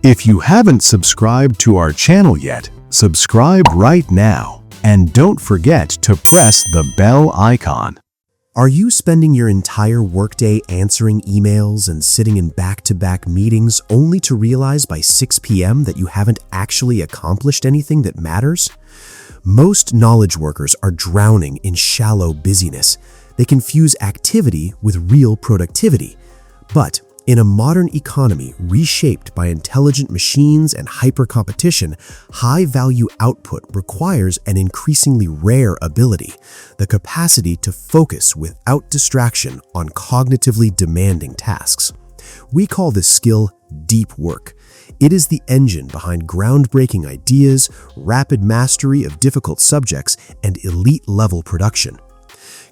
If you haven't subscribed to our channel yet, subscribe right now. And don't forget to press the bell icon. Are you spending your entire workday answering emails and sitting in back-to-back meetings only to realize by 6 p.m. that you haven't actually accomplished anything that matters? Most knowledge workers are drowning in shallow busyness. They confuse activity with real productivity. But in a modern economy reshaped by intelligent machines and hyper-competition, high-value output requires an increasingly rare ability, the capacity to focus without distraction on cognitively demanding tasks. We call this skill deep work. It is the engine behind groundbreaking ideas, rapid mastery of difficult subjects, and elite-level production.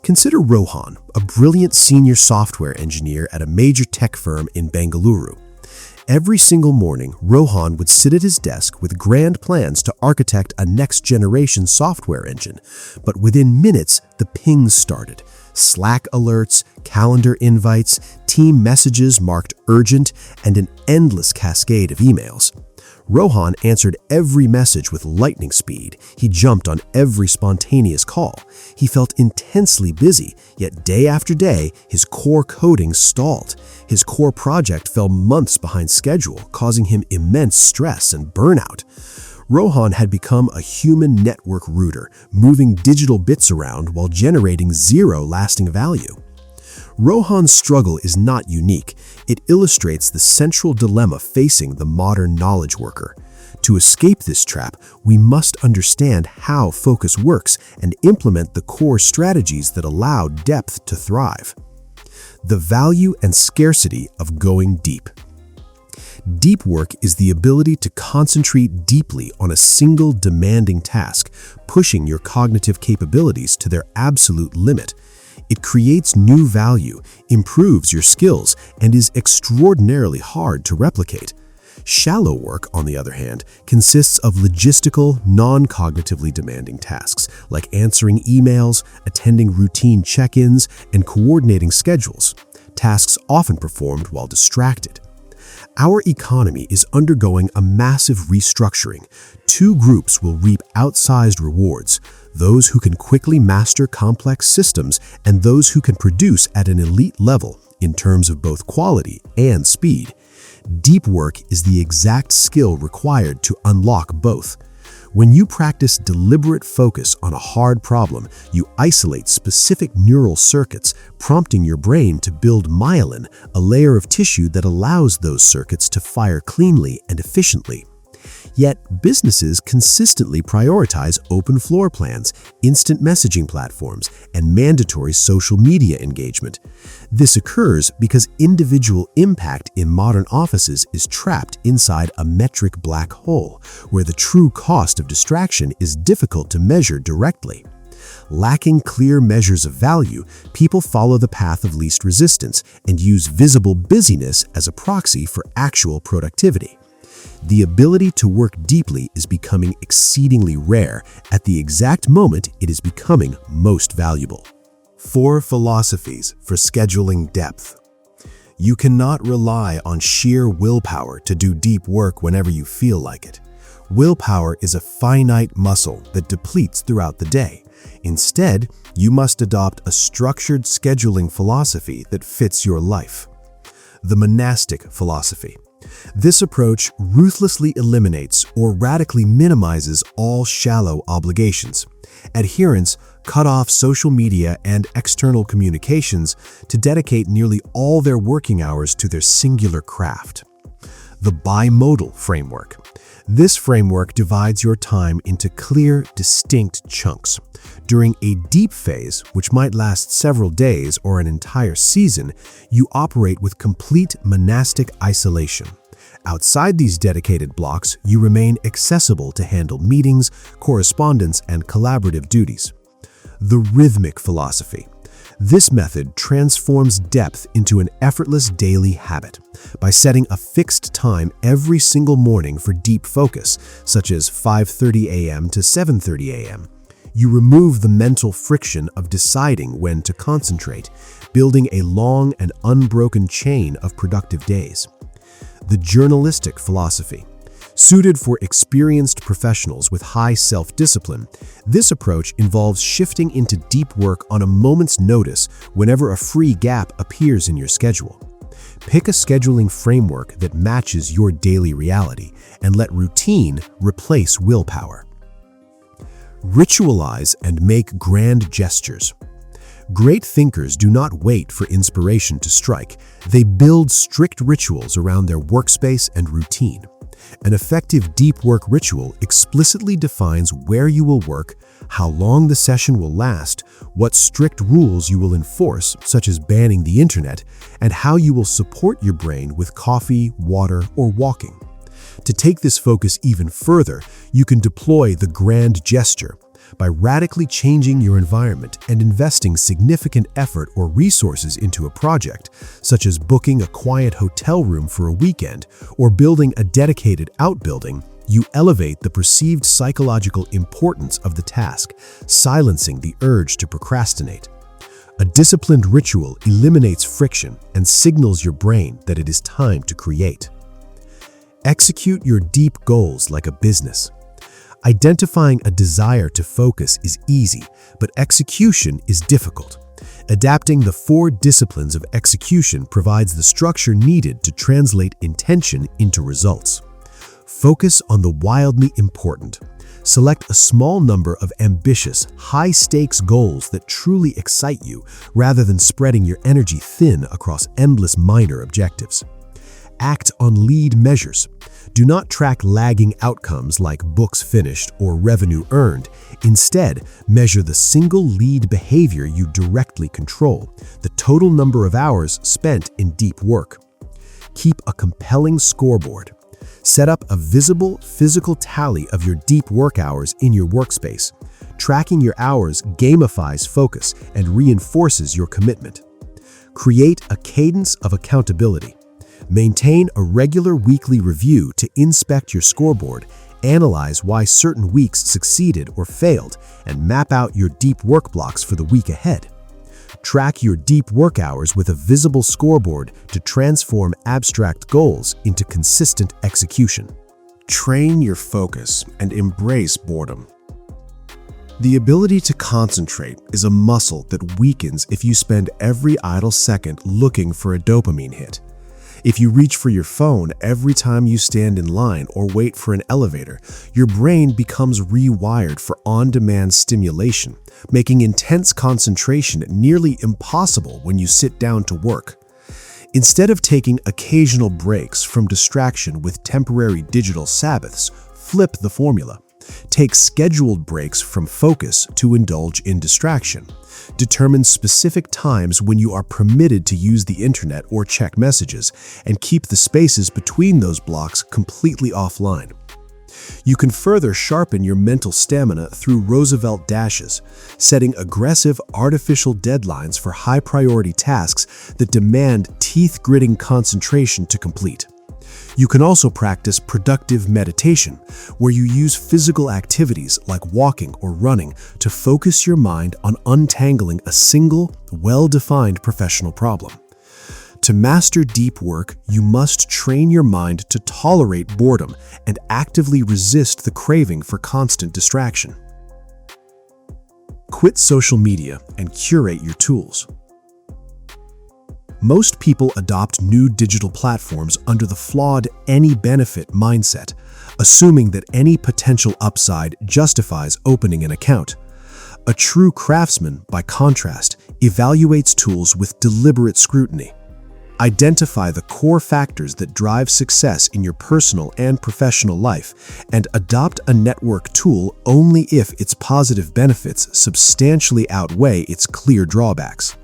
Consider Rohan, a brilliant senior software engineer at a major tech firm in Bengaluru. Every single morning, Rohan would sit at his desk with grand plans to architect a next-generation software engine. But within minutes, the pings started. Slack alerts, calendar invites, team messages marked urgent, and an endless cascade of emails. Rohan answered every message with lightning speed. He jumped on every spontaneous call. He felt intensely busy, yet day after day, his core coding stalled. His core project fell months behind schedule, causing him immense stress and burnout. Rohan had become a human network router, moving digital bits around while generating zero lasting value. Rohan's struggle is not unique. It illustrates the central dilemma facing the modern knowledge worker. To escape this trap, we must understand how focus works and implement the core strategies that allow depth to thrive. The value and scarcity of going deep. Deep work is the ability to concentrate deeply on a single demanding task, pushing your cognitive capabilities to their absolute limit. It creates new value, improves your skills, and is extraordinarily hard to replicate. Shallow work, on the other hand, consists of logistical, non-cognitively demanding tasks like answering emails, attending routine check-ins, and coordinating schedules, tasks often performed while distracted. Our economy is undergoing a massive restructuring. Two groups will reap outsized rewards: those who can quickly master complex systems and those who can produce at an elite level in terms of both quality and speed. Deep work is the exact skill required to unlock both. When you practice deliberate focus on a hard problem, you isolate specific neural circuits, prompting your brain to build myelin, a layer of tissue that allows those circuits to fire cleanly and efficiently. Yet, businesses consistently prioritize open floor plans, instant messaging platforms, and mandatory social media engagement. This occurs because individual impact in modern offices is trapped inside a metric black hole, where the true cost of distraction is difficult to measure directly. Lacking clear measures of value, people follow the path of least resistance and use visible busyness as a proxy for actual productivity. The ability to work deeply is becoming exceedingly rare at the exact moment it is becoming most valuable. 4 philosophies for scheduling depth. You cannot rely on sheer willpower to do deep work whenever you feel like it. Willpower is a finite muscle that depletes throughout the day. Instead, you must adopt a structured scheduling philosophy that fits your life. The monastic philosophy. This approach ruthlessly eliminates or radically minimizes all shallow obligations. Adherents cut off social media and external communications to dedicate nearly all their working hours to their singular craft. The bimodal framework. This framework divides your time into clear, distinct chunks. During a deep phase, which might last several days or an entire season, you operate with complete monastic isolation. Outside these dedicated blocks, you remain accessible to handle meetings, correspondence, and collaborative duties. The rhythmic philosophy. This method transforms depth into an effortless daily habit. By setting a fixed time every single morning for deep focus, such as 5:30 a.m. to 7:30 a.m., you remove the mental friction of deciding when to concentrate, building a long and unbroken chain of productive days. The journalistic philosophy. Suited for experienced professionals with high self-discipline, this approach involves shifting into deep work on a moment's notice whenever a free gap appears in your schedule. Pick a scheduling framework that matches your daily reality and let routine replace willpower. Ritualize and make grand gestures. Great thinkers do not wait for inspiration to strike. They build strict rituals around their workspace and routine. An effective deep work ritual explicitly defines where you will work, how long the session will last, what strict rules you will enforce, such as banning the internet, and how you will support your brain with coffee, water, or walking. To take this focus even further, you can deploy the grand gesture by radically changing your environment and investing significant effort or resources into a project, such as booking a quiet hotel room for a weekend or building a dedicated outbuilding. You elevate the perceived psychological importance of the task, silencing the urge to procrastinate. A disciplined ritual eliminates friction and signals your brain that it is time to create. Execute your deep goals like a business. Identifying a desire to focus is easy, but execution is difficult. Adapting the 4 disciplines of execution provides the structure needed to translate intention into results. Focus on the wildly important. Select a small number of ambitious, high-stakes goals that truly excite you, rather than spreading your energy thin across endless minor objectives. Act on lead measures. Do not track lagging outcomes like books finished or revenue earned. Instead, measure the single lead behavior you directly control, the total number of hours spent in deep work. Keep a compelling scoreboard. Set up a visible physical tally of your deep work hours in your workspace. Tracking your hours gamifies focus and reinforces your commitment. Create a cadence of accountability. Maintain a regular weekly review to inspect your scoreboard, analyze why certain weeks succeeded or failed, and map out your deep work blocks for the week ahead. Track your deep work hours with a visible scoreboard to transform abstract goals into consistent execution. Train your focus and embrace boredom. The ability to concentrate is a muscle that weakens if you spend every idle second looking for a dopamine hit. If you reach for your phone every time you stand in line or wait for an elevator, your brain becomes rewired for on-demand stimulation, making intense concentration nearly impossible when you sit down to work. Instead of taking occasional breaks from distraction with temporary digital Sabbaths, flip the formula. Take scheduled breaks from focus to indulge in distraction. Determine specific times when you are permitted to use the internet or check messages, and keep the spaces between those blocks completely offline. You can further sharpen your mental stamina through Roosevelt dashes, setting aggressive artificial deadlines for high-priority tasks that demand teeth-gritting concentration to complete. You can also practice productive meditation, where you use physical activities like walking or running to focus your mind on untangling a single, well-defined professional problem. To master deep work, you must train your mind to tolerate boredom and actively resist the craving for constant distraction. Quit social media and curate your tools. Most people adopt new digital platforms under the flawed any-benefit mindset, assuming that any potential upside justifies opening an account. A true craftsman, by contrast, evaluates tools with deliberate scrutiny. Identify the core factors that drive success in your personal and professional life, and adopt a network tool only if its positive benefits substantially outweigh its clear drawbacks.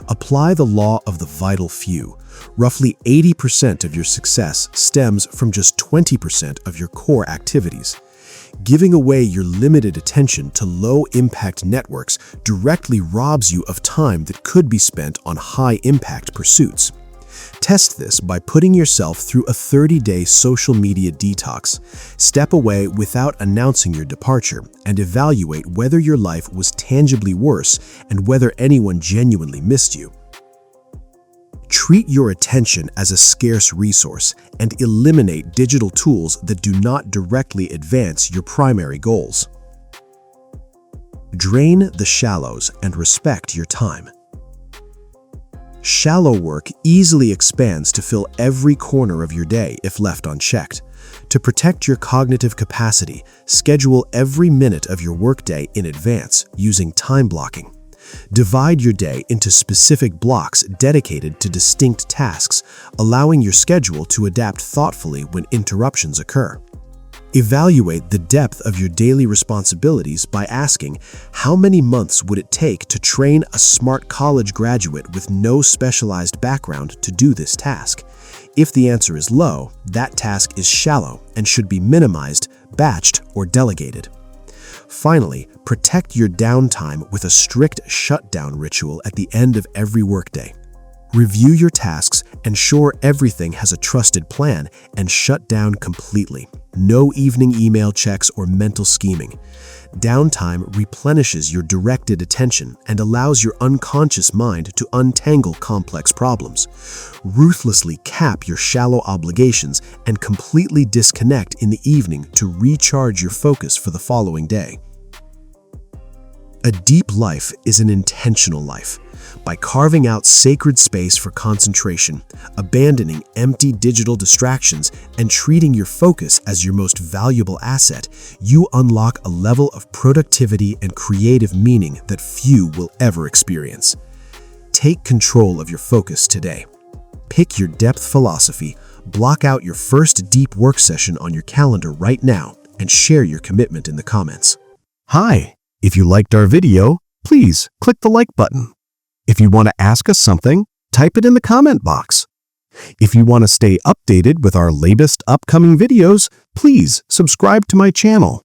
Apply the law of the vital few. Roughly 80% of your success stems from just 20% of your core activities. Giving away your limited attention to low-impact networks directly robs you of time that could be spent on high-impact pursuits. Test this by putting yourself through a 30-day social media detox. Step away without announcing your departure and evaluate whether your life was tangibly worse and whether anyone genuinely missed you. Treat your attention as a scarce resource and eliminate digital tools that do not directly advance your primary goals. Drain the shallows and respect your time. Shallow work easily expands to fill every corner of your day if left unchecked. To protect your cognitive capacity, schedule every minute of your workday in advance using time blocking. Divide your day into specific blocks dedicated to distinct tasks, allowing your schedule to adapt thoughtfully when interruptions occur. Evaluate the depth of your daily responsibilities by asking, how many months would it take to train a smart college graduate with no specialized background to do this task? If the answer is low, that task is shallow and should be minimized, batched, or delegated. Finally, protect your downtime with a strict shutdown ritual at the end of every workday. Review your tasks, ensure everything has a trusted plan, and shut down completely. No evening email checks or mental scheming. Downtime replenishes your directed attention and allows your unconscious mind to untangle complex problems. Ruthlessly cap your shallow obligations and completely disconnect in the evening to recharge your focus for the following day. A deep life is an intentional life. By carving out sacred space for concentration, abandoning empty digital distractions, and treating your focus as your most valuable asset, you unlock a level of productivity and creative meaning that few will ever experience. Take control of your focus today. Pick your depth philosophy, block out your first deep work session on your calendar right now, and share your commitment in the comments. Hi! If you liked our video, please click the like button. If you want to ask us something, type it in the comment box. If you want to stay updated with our latest upcoming videos, please subscribe to my channel.